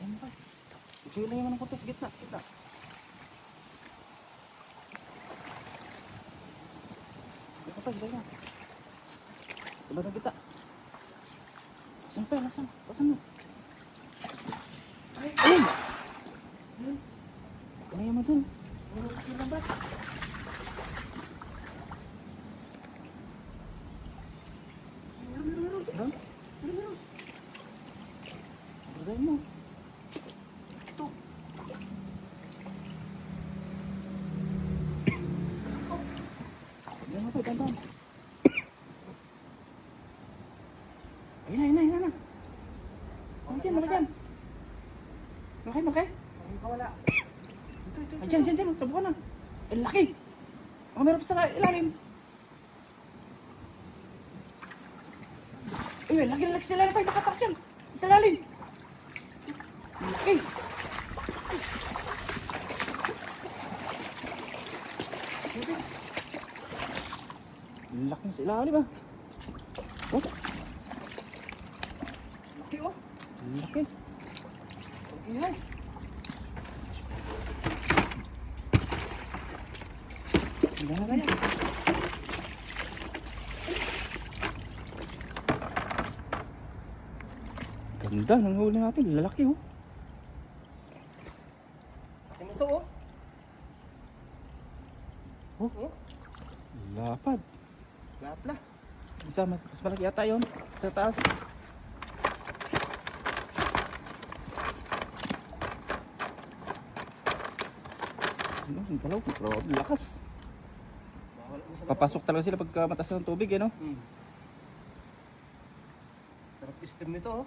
Ayan pa. Sige lang yung punta sa gitna. Sa gitna. Ito pa, sige na. Diba na kita? Lasan pa, lasan. Lasan mo. Ayun! Kaya mo dun. Ayun lang ba? Meron? Meron. Bagay mo. Ito. Diyan mo pa, dandan. Ayun na. Malaki. Malaki. Wala. Ay, dyan. Sabukan na. Ay, laki. Baka meron pa sa ilalim. Ay, laki sa ilalim pa. Nakatakas yan. Sa ilalim. Laki. Laki sa ilalim ah. Oh, Laki oh. laki. Okay na. Ganda na kaya. Ganda ng huli natin. Lalaki oh. Laki mo to oh. Oh, lapad. Lapla. Isa, mas malaki yata yun. Sa taas. Ano, palaw. Grabe, lakas. Papasok talaga sila pagka mataas ng tubig, eh, no? Sarap system nito oh.